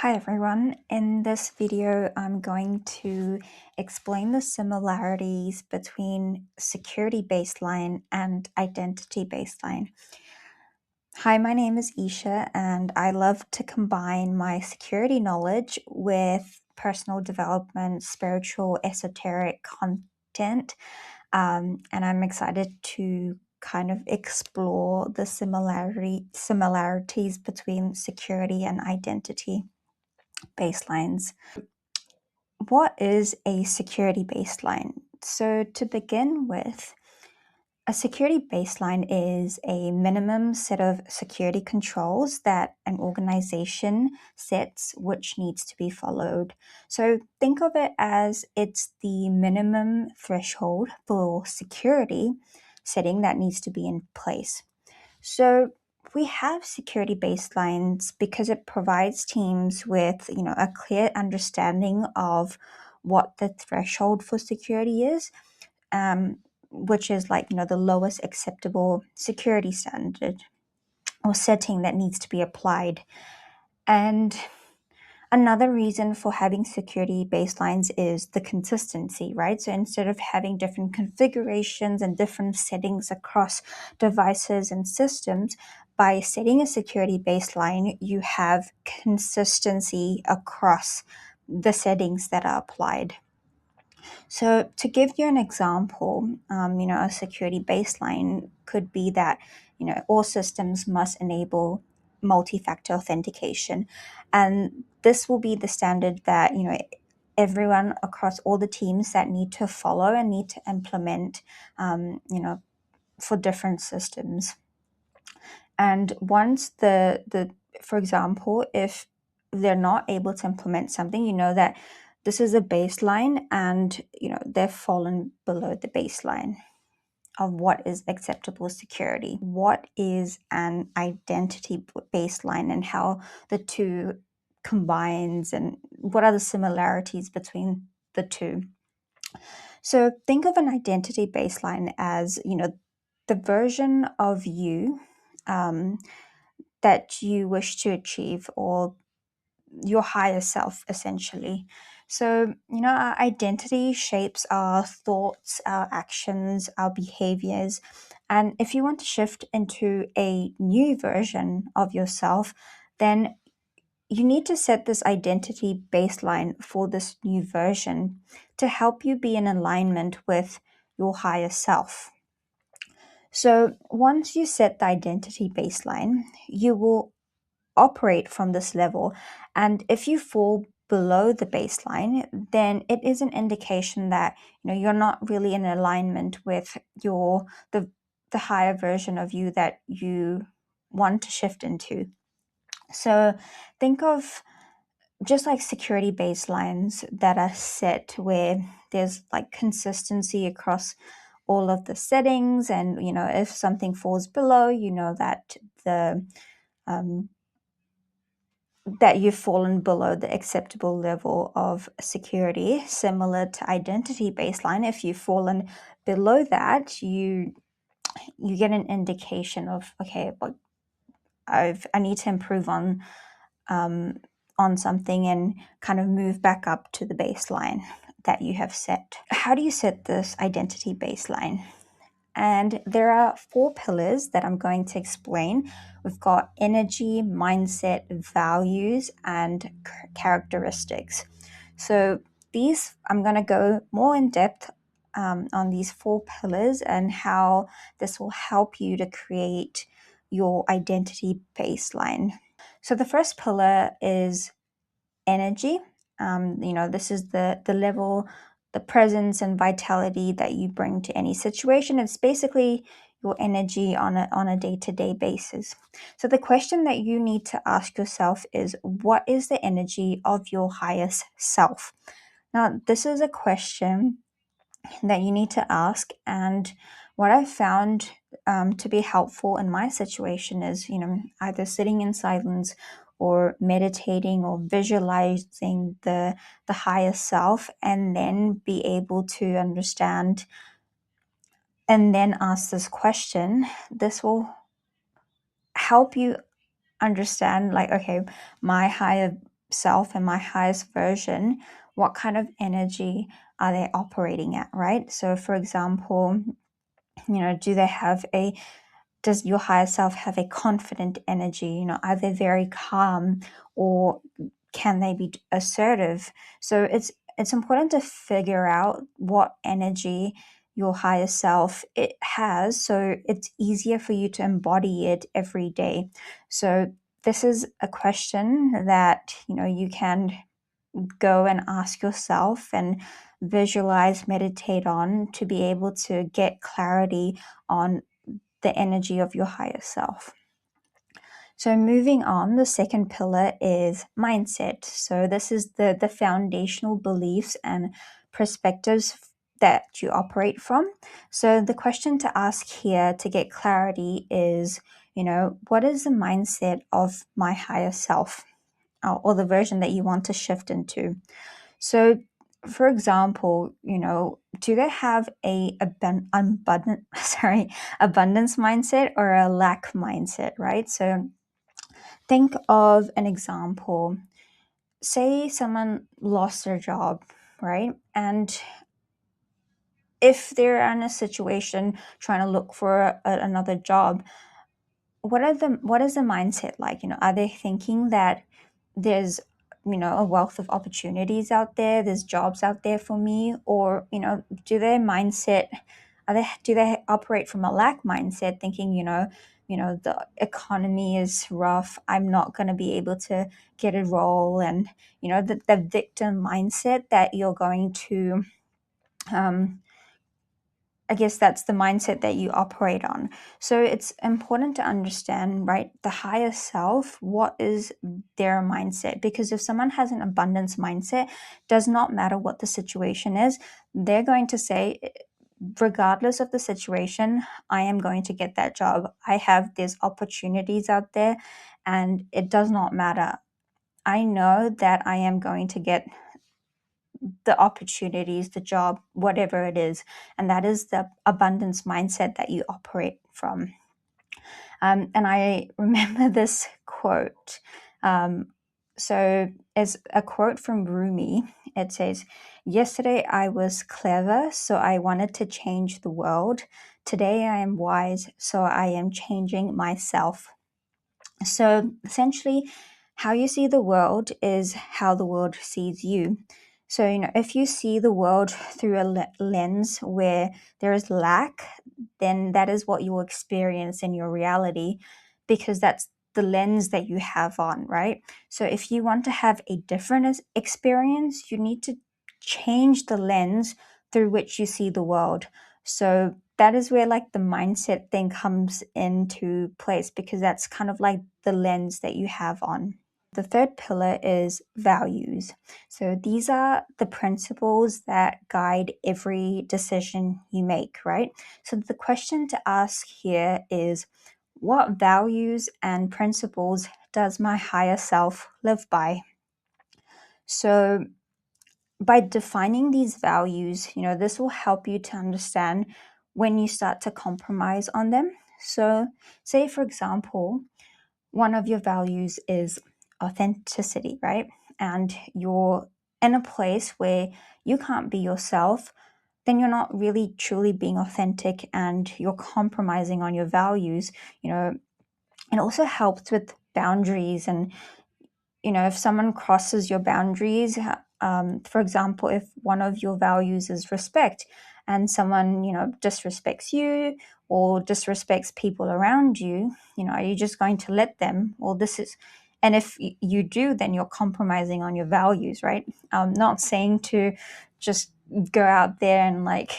Hi everyone. In this video, I'm going to explain the similarities between security baseline and identity baseline. Hi, my name is Isha, and I love to combine my security knowledge with personal development, spiritual, esoteric content. And I'm excited to kind of explore the similarities between security and identity baselines. What is a security baseline? So, to begin with, a security baseline is a minimum set of security controls that an organization sets, which needs to be followed. So, think of it as it's the minimum threshold for security setting that needs to be in place. So we have security baselines because it provides teams with, a clear understanding of what the threshold for security is, um, which is like, the lowest acceptable security standard or setting that needs to be applied. And another reason for having security baselines is the consistency, right? So instead of having different configurations and different settings across devices and systems, by setting a security baseline, you have consistency across the settings that are applied. So to give you an example, a security baseline could be that, all systems must enable multi-factor authentication. And this will be the standard that, everyone across all the teams that need to follow and need to implement, for different systems. And once for example, if they're not able to implement something, you know that this is a baseline and they've fallen below the baseline of what is acceptable security. What is an identity baseline and how the two combines and what are the similarities between the two? So think of an identity baseline as, the version of you that you wish to achieve, or your higher self, essentially. So, our identity shapes our thoughts, our actions, our behaviors. And if you want to shift into a new version of yourself, then you need to set this identity baseline for this new version to help you be in alignment with your higher self. So, once you set the identity baseline, you will operate from this level. And if you fall below the baseline, then it is an indication that you're not really in alignment with the higher version of you that you want to shift into. So think of just like security baselines that are set where there's like consistency across all of the settings, and if something falls below, that the that you've fallen below the acceptable level of security. Similar to identity baseline, if you've fallen below that, you get an indication of, okay, but I need to improve on something and kind of move back up to the baseline that you have set. How do you set this identity baseline? And there are 4 pillars that I'm going to explain. We've got energy, mindset, values, and characteristics. So I'm going to go more in depth on these 4 pillars and how this will help you to create your identity baseline. So the first pillar is energy. This is the level, the presence and vitality that you bring to any situation. It's basically your energy on a day-to-day basis. So the question that you need to ask yourself is, what is the energy of your highest self? Now, this is a question that you need to ask, and what I've found to be helpful in my situation is, either sitting in silence or meditating or visualizing the higher self, and then be able to understand and then ask this question. This will help you understand, like, okay, my higher self and my highest version, what kind of energy are they operating at, right? So for example, does your higher self have a confident energy? Are they very calm, or can they be assertive? So it's important to figure out what energy your higher self it has, so it's easier for you to embody it every day. So this is a question that you can go and ask yourself and visualize, meditate on, to be able to get clarity on the energy of your higher self. So moving on, the second pillar is mindset. So this is the foundational beliefs and perspectives that you operate from. So the question to ask here to get clarity is, what is the mindset of my higher self, or the version that you want to shift into? So, for example, do they have abundance mindset or a lack mindset, right? So, think of an example. Say someone lost their job, right? And if they're in a situation trying to look for another job, what is the mindset like? Are they thinking that there's a wealth of opportunities out there, there's jobs out there for me? Or do their mindset, do they operate from a lack mindset, thinking the economy is rough, I'm not going to be able to get a role? And the victim mindset that you're going to I guess that's the mindset that you operate on. So it's important to understand, right, the higher self, what is their mindset? Because if someone has an abundance mindset, does not matter what the situation is, they're going to say, regardless of the situation, I am going to get that job. I have these opportunities out there, and it does not matter. I know that I am going to get the opportunities, the job, whatever it is. And that is the abundance mindset that you operate from. And I remember this quote. So it's a quote from Rumi. It says, "Yesterday I was clever, so I wanted to change the world. Today I am wise, so I am changing myself." So essentially, how you see the world is how the world sees you. So, if you see the world through a lens where there is lack, then that is what you will experience in your reality, because that's the lens that you have on, right? So, if you want to have a different experience, you need to change the lens through which you see the world. So, that is where like the mindset thing comes into place, because that's kind of like the lens that you have on. The third pillar is values. So these are the principles that guide every decision you make, right? So the question to ask here is, what values and principles does my higher self live by? So by defining these values, this will help you to understand when you start to compromise on them. So, say for example, one of your values is authenticity, right? And you're in a place where you can't be yourself, then you're not really truly being authentic, and you're compromising on your values. It also helps with boundaries. And if someone crosses your boundaries, for example, if one of your values is respect, and someone disrespects you or disrespects people around you, are you just going to let them? Well, and if you do, then you're compromising on your values, right? I'm not saying to just go out there and like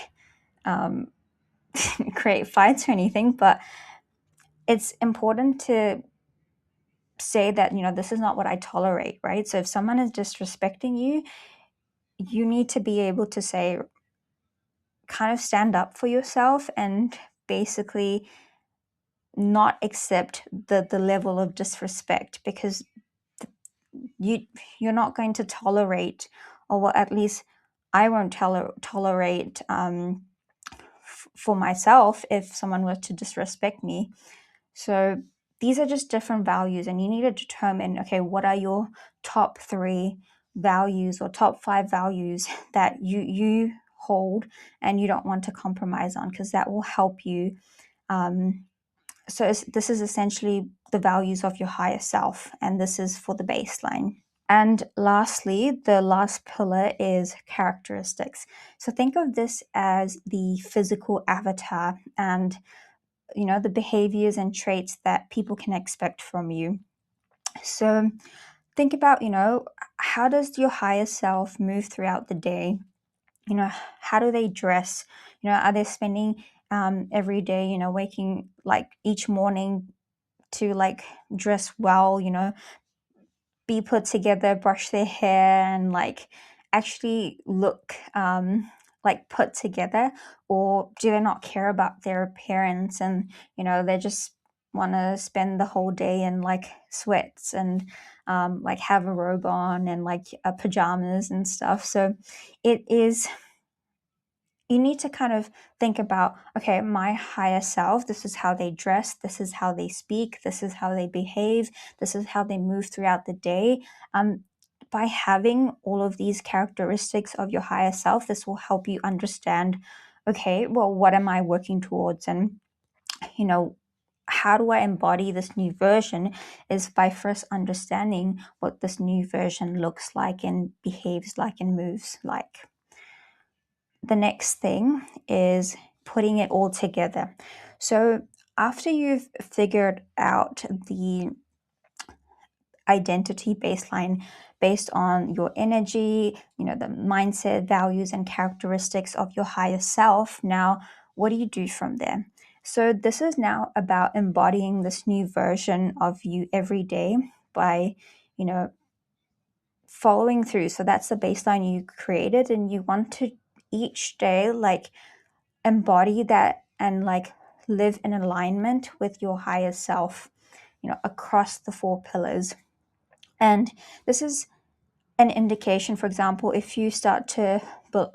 create fights or anything, but it's important to say that this is not what I tolerate, right? So if someone is disrespecting you, you need to be able to say, kind of stand up for yourself, and basically not accept the level of disrespect, because you're not going to tolerate, or well, at least I won't tolerate for myself if someone were to disrespect me. So these are just different values, and you need to determine, okay, what are your top 3 values or top 5 values that you hold and you don't want to compromise on, because that will help you. This is essentially the values of your higher self, and this is for the baseline. And lastly, the last pillar is characteristics. So think of this as the physical avatar and the behaviors and traits that people can expect from you. So think about, how does your higher self move throughout the day? How do they dress? Are they spending every day, waking like each morning to like dress well, be put together, brush their hair, and like actually look like put together? Or do they not care about their appearance, and they just want to spend the whole day in like sweats and like have a robe on and like pajamas and stuff? So it is, you need to kind of think about, okay, my higher self, this is how they dress, this is how they speak, this is how they behave, this is how they move throughout the day. By having all of these characteristics of your higher self, this will help you understand, okay, well, what am I working towards? And, how do I embody this new version is by first understanding what this new version looks like and behaves like and moves like. The next thing is putting it all together. So after you've figured out the identity baseline based on your energy, the mindset, values, and characteristics of your higher self, now what do you do from there? So this is now about embodying this new version of you every day by, following through. So that's the baseline you created, and you want to each day like embody that and like live in alignment with your higher self, across the 4 pillars. And this is an indication, for example, if you start to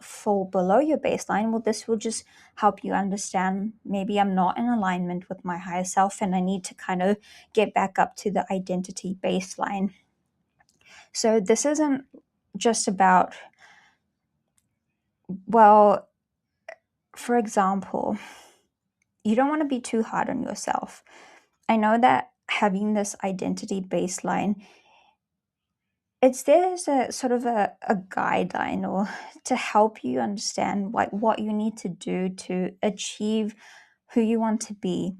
fall below your baseline, well, this will just help you understand, maybe I'm not in alignment with my higher self and I need to kind of get back up to the identity baseline. So this isn't just about, well, for example, you don't want to be too hard on yourself. I know that having this identity baseline, it's there as a sort of a guideline, or to help you understand what you need to do to achieve who you want to be.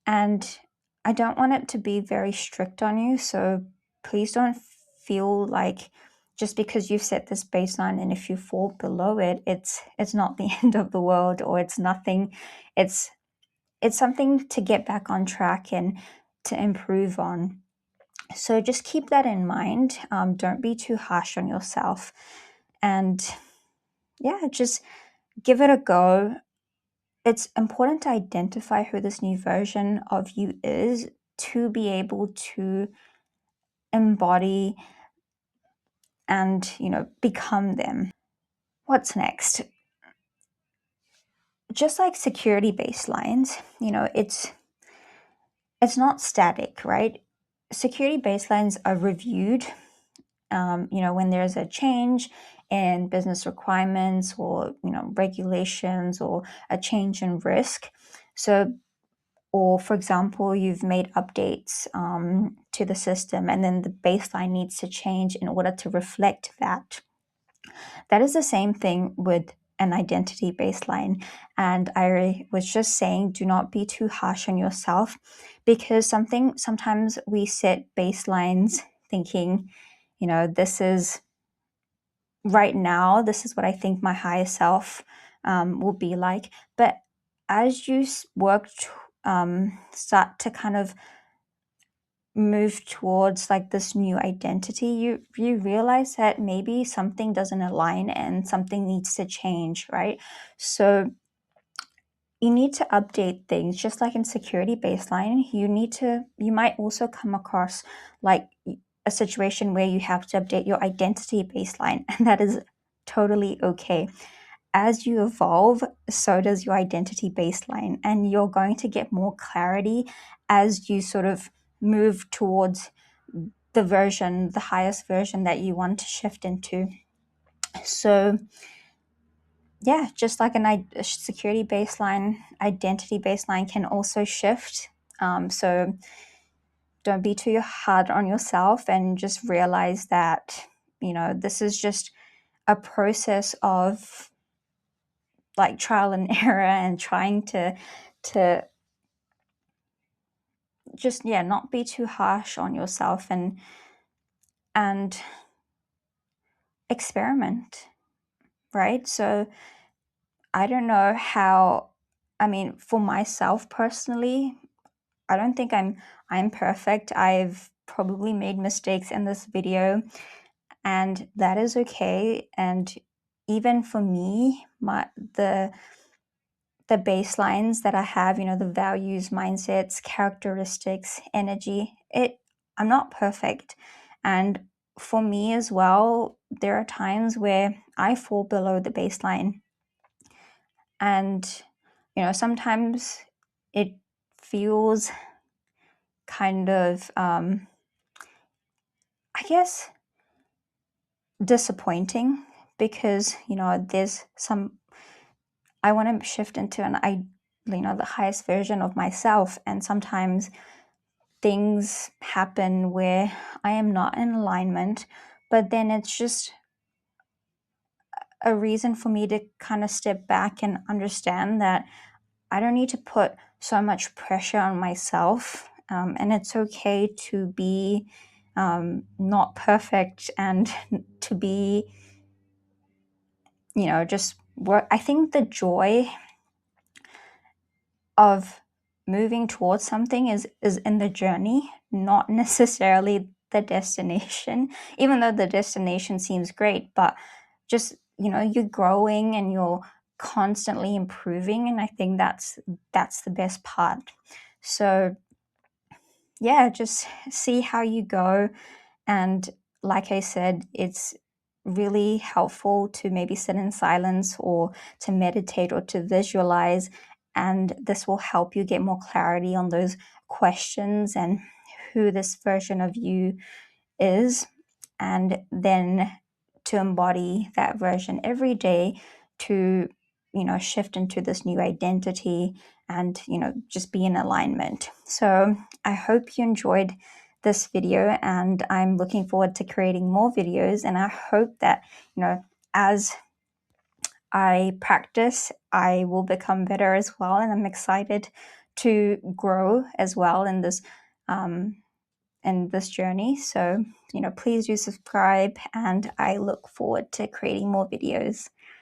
And I don't want it to be very strict on you, so please don't feel like just because you've set this baseline and if you fall below it, it's not the end of the world, or it's nothing. It's something to get back on track and to improve on. So just keep that in mind. Don't be too harsh on yourself. And yeah, just give it a go. It's important to identify who this new version of you is to be able to embody and, become them. What's next? Just like security baselines, it's not static, right? Security baselines are reviewed, when there's a change in business requirements or, regulations, or a change in risk. So, or for example, you've made updates to the system and then the baseline needs to change in order to reflect that. That is the same thing with an identity baseline. And I was just saying, do not be too harsh on yourself, because sometimes we set baselines thinking, this is right now, this is what I think my higher self will be like. But as you start to kind of move towards like this new identity, you realize that maybe something doesn't align and something needs to change, right? So you need to update things, just like in security baseline. You might also come across like a situation where you have to update your identity baseline, and that is totally okay. As you evolve, so does your identity baseline, and you're going to get more clarity as you sort of move towards the highest version that you want to shift into. So yeah, just like a security baseline, identity baseline can also shift. So don't be too hard on yourself, and just realize that, this is just a process of like trial and error, and trying to just, not be too harsh on yourself, and experiment, right? So I don't know how, I mean, for myself personally, I don't think I'm perfect. I've probably made mistakes in this video, and that is okay. And even for me, the baselines that I have, the values, mindsets, characteristics, energy, I'm not perfect. And for me as well, there are times where I fall below the baseline. And, sometimes it feels kind of, I guess, disappointing, because, I want to shift into the highest version of myself. And sometimes things happen where I am not in alignment, but then it's just a reason for me to kind of step back and understand that I don't need to put so much pressure on myself. And it's okay to be not perfect, and to be, just work. I think the joy of moving towards something is in the journey, not necessarily the destination, even though the destination seems great. But just, you're growing and you're constantly improving, and I think that's the best part. So yeah, just see how you go. And like I said, it's really helpful to maybe sit in silence, or to meditate, or to visualize. And this will help you get more clarity on those questions and who this version of you is. And then to embody that version every day, to, shift into this new identity, and, just be in alignment. So I hope you enjoyed this video, and I'm looking forward to creating more videos. And I hope that, as I practice, I will become better as well. And I'm excited to grow as well in this journey. So, please do subscribe, and I look forward to creating more videos.